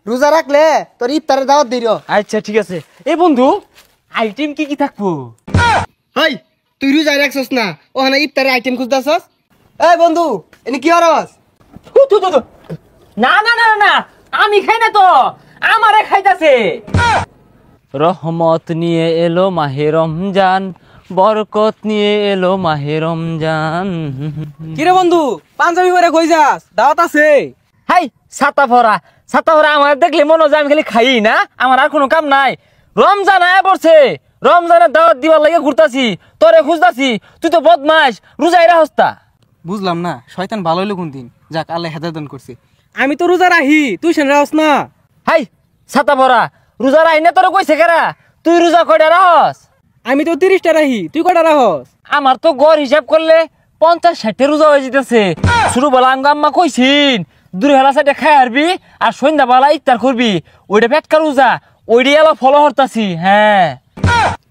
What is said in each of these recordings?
রোজা রাখলে তোর ইফতারের দাওয়াত দিল। আচ্ছা ঠিক আছে। এই বন্ধু আইটেম কি কি থাকবো? হাই তুই রোজা রাখছস না, ওখানে ইফতারের আইটেম খুঁজতেছস? এই বন্ধু এনে কি হরস? না না না না, আমি খাই না তো, আমারে খাইতাছে। রহমত নিয়ে এলো মাহে রমজান, বরকত নিয়ে এলো মাহে রমজান। কিরে বন্ধু পাঞ্জাবি পরে কই যাস? দাওয়াত আছে। হাই ছাতা ভরা আমার দেখলে মনে হয় আমি খালি খাই না, আমার আর কোনো কাম নাই। রমজান আয়া পড়ছে, রমজানের দাওয়াত দিবার লাগে ঘুরতাছি, তোরে খুঁজতাছি, তুই তো বদমাস, রোজাই রাহস্তা। বুঝলাম না, শয়তান ভালো হইলো কোন দিন। যাক আল্লাহ হেদায়েত করছে। আমি তো রোজা রাহি, তুই সেন রাহস না। হাই ছাতা ভরা, রোজা রাহি না তোরে কইছে কেরা? তুই রোজা কয়টা রাহস? আমি তো 30টা রাহি, তুই কয়টা রাহস? আমার তো গড় হিসাব করলে 50-60 রোজা হয়ে যেতেছে। শুরু বলা আম্মা কইছিন দূরে হেলা সাইডে খাই হারবি আর সন্ধ্যা বেলা ইফতার করবি, ওইটা পেটকা রোজা, ওইটা এলা ফলো হরতাছি। হ্যাঁ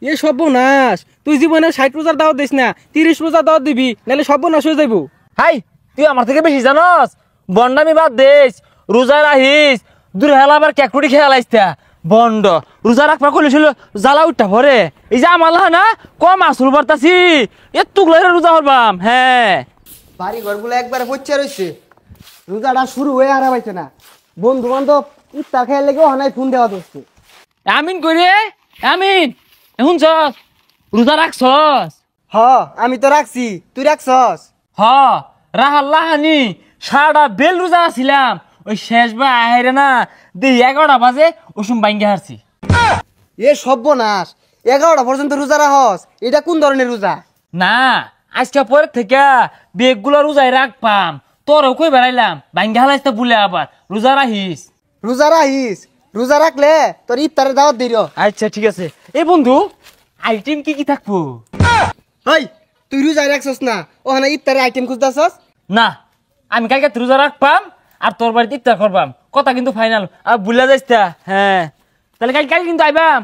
এ সর্বনাশ, তুই জীবনে 60 রোজার দাওয়াত দিস না, 30 রোজার দাওয়াত দিবি, নাহলে সর্বনাশ হয়ে যাইব। হাই তুই আমার থেকে বেশি জানস, বন্ডামি বাদ দেস, রোজা রাহিস, দূরে হেলা আবার ক্যাকুটি খেয়াল আইসতা বন্ড। রোজা রাখবা কইছিল জ্বালা উঠা ভরে, এই যে আমার না কম আসল বার্তাছি, এতুগুলো রোজা হরবাম। হ্যাঁ বাড়ি ঘরগুলো একবারে পচে রইছে, রোজাটা শুরু হয়ে আর পাইছে না। বন্ধু বান্ধব ইফতার খাইলে লেগে ওখানে ফোন দেওয়া দোস্ত। আমিন কইরে আমিন, শুনছস রোজা রাখছস? হ আমি তো রাখছি, তুই রাখছস? হ রাহানি সারাটা বেল রোজা ছিলাম, ওই শেষ বা আহেরে না দিই 11টা বাজে ওসুম বাইঙ্গে হারছি। এ সর্বনাশ, 11টা পর্যন্ত রোজা রাখস? এটা কোন ধরনের রোজা? না আজকে পরের থেকে বেগগুলো রোজায় রাখপাম, তোরও কই বেড়াইলাম বাইঙ্গে হালাইতে বলে আবার রোজা রাখিস। রোজা রাখিস? রোজা রাখলে তোর ইফতারের দাওয়াত দিল। আচ্ছা ঠিক আছে। এই বন্ধু আইটেম কি কি থাকবো? হাই তুই রোজা রাখছস না, ওখানে ইফতারের আইটেম খুঁজতেছস? না আমি কালকে রোজা রাখপাম আর তোর বাড়িতে ইফতার করবাম, কথা কিন্তু ফাইনাল, আর ভুলে যাইস তা। হ্যাঁ তাহলে কাল কিন্তু আইবাম।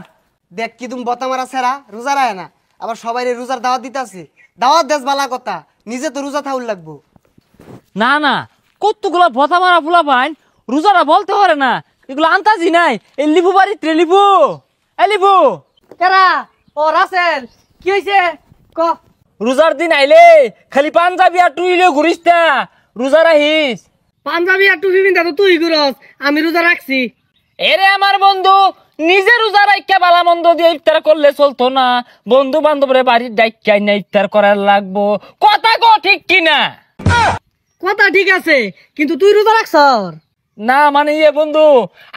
দেখ কি তুমি বতা মারা ছাড়া রোজা রায় না, আবার সবাই রোজার দাওয়াত দিতেছে। দাওয়াত দেশ বালা কথা, নিজে তো রোজা থাউল লাগবো। না না কতগুলা ভতা মারা ফুলা পাইন, রোজারা বলতে পারে না, এগুলো আন্তাজি নাই। এই লিবু বাড়িতে লিবু, এ লিবু কেরা? ও রাসেল, কি হইছে ক? রোজার দিন আইলে খালি পাঞ্জাবি আর টুইলে ঘুরিস তা, রোজা রাহিস। পাঞ্জাবি আর টুপি পিন্ধা তো তুই করস, আমি রোজা রাখছি। এরে আমার বন্ধু নিজে রোজা রাখা বালা মন্দ দিয়ে ইফতার করলে চলতো না, বন্ধু বান্ধবরে বাড়ির ডাইকাই না ইফতার করার লাগবো, কথা কো ঠিক কিনা? কথা ঠিক আছে, কিন্তু তুই রোজা রাখছর না মানে ইয়ে বন্ধু,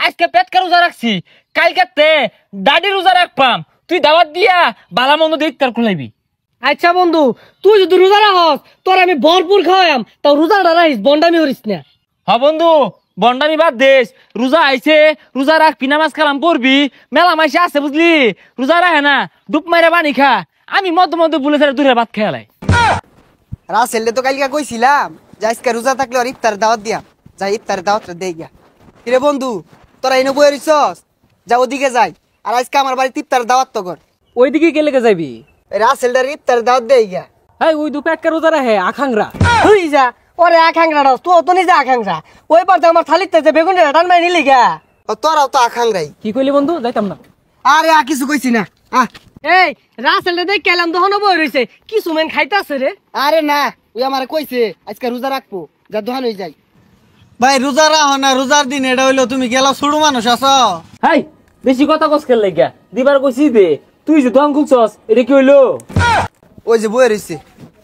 আজকে পেটকা রোজা রাখছি, কালকে দাড়ি রোজা রাখপাম, তুই দাওয়াত দিয়া বালা মন্দ দিয়ে ইফতার করলাইবি। আচ্ছা বন্ধু, তুই যদি রোজা রাখস তোর আমি ভরপুর খাওয়াম, তাও রোজাটা রাখিস, বন্ডামি হরিস না। হ বন্ধু বন্ডামি বাদ দেশ, রোজা আইছে, রোজা রাখবি, নামাজ কালাম পড়বি, মেলা মাইসে আছে বুঝলি, রোজা রাখে না ডুব মাইরা পানি খা, আমি মধ্যে মধ্যে বলে দূরে ভাত খেয়ালাই। রাসেল তো কালকে কইছিলাম যে আজকে রোজা থাকলে আর ইফতার দাওয়াত দিয়া, যা ইফতারের দাওয়াতটা দেই গিয়া। কিরে বন্ধু তোরা এনে বয়ে রইছস? যা ওদিকে যাই, আর আজকে আমার বাড়িতে ইফতারের দাওয়াত তো কর। ওইদিকে গেলে যাবি? রাসেলটার ইফতারের দাওয়াত দেই গিয়া। হ্যাঁ ওই দু পেটকা রোজা রাখে আখাংরা, তুই যা ওরে আখাংরা রস, তুই তো নিজে আখাংরা, ওই পারতে আমার থালিতে যে বেগুন টান মারি নিলি গা। তোরাও তো আখাংরাই। কি কইলি বন্ধু? যাইতাম না। আরে কিছু কইছি না। এই রাসেলটা দেখ কেলাম দহন বই রইছে, কিছু মেন খাইতাছে রে। আরে না ওই আমারে কইছে আজকে রোজা রাখবো, যা দোহান হয়ে যাই। ভাই রোজা রাখো না, রোজার দিন এটা হইলো তুমি গেলা ছোট মানুষ আছো। হাই বেশি কথা কস খেল লাগিয়া, দিবার কইছি দে, তুই যে দোকান খুলছস এটা কি হইলো? ওই যে বয়ে রইছে,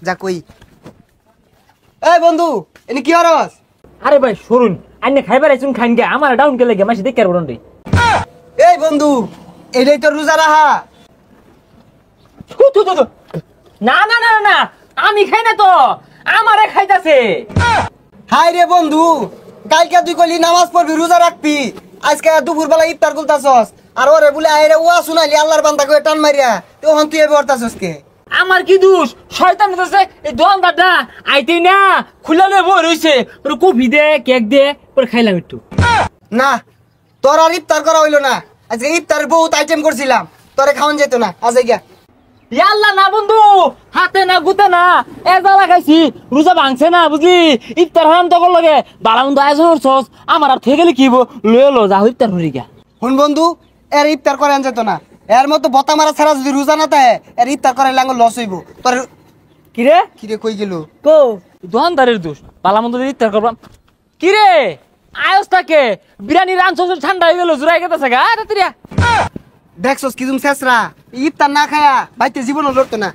যা কই। এই বন্ধু এনে কি হরস? আরে ভাই সরুন, আইনে খাইবার আইছুন খাইন গে, আমার ডাউন কে লাগে মাসি দেখে আর বড়ন রে। এই বন্ধু এটাই তো রোজা রাখা। না না না না, আমি খাই না তো, আমারে খাইতাছে। হাই রে বন্ধু, কালকে তুই কইলি নামাজ পড়বি, রোজা রাখবি, আজকে দুপুর বেলা ইফতার করতাছস, আর ওরে বলে আইরে ওয়া শুনাইলি আল্লাহর বান্দা কই টান মারিয়া, তখন তুই এবার করতাছস কে? আমার কি দোষ? শয়তান হইতাছে এই দোকানদারটা, আইতেই না খুলালে বই রইছে, ওরে কফি দে কেক দে, পরে খাইলাম একটু। না তোর আর ইফতার করা হইলো না, আজকে ইফতারের বহুত আইটেম করছিলাম, তোরে খাওয়ান যেত না, আজ গিয়া। ইয়াল্লা না বন্ধু হাতে না গুতে না এজা লাগাইছি রোজা ভাঙছে না বুঝলি ইফতার হারাম তখন লাগে বালা বন্ধু আয়োজন করছস আমার আর থেকে গেলে কি লয়ে লো যা ইফতার হরি গা হুন বন্ধু এর ইফতার করে আন যেত না এর মতো বতা মারা ছাড়া যদি রোজা না থাকে এর ইফতার করে লাঙ্গ লস হইব তোর কিরে কিরে কই গেল কো দোকানদারের দোষ বালা মন্দ ইফতার করবাম কিরে আয়স থাকে বিরিয়ানি রানছস ঠান্ডা হয়ে গেল জুরাই গেছে গা তাড়াতাড়ি দেখছস কি তুমি শেষরা ইফতার না খায়া বাইতে জীবনও লড়তো না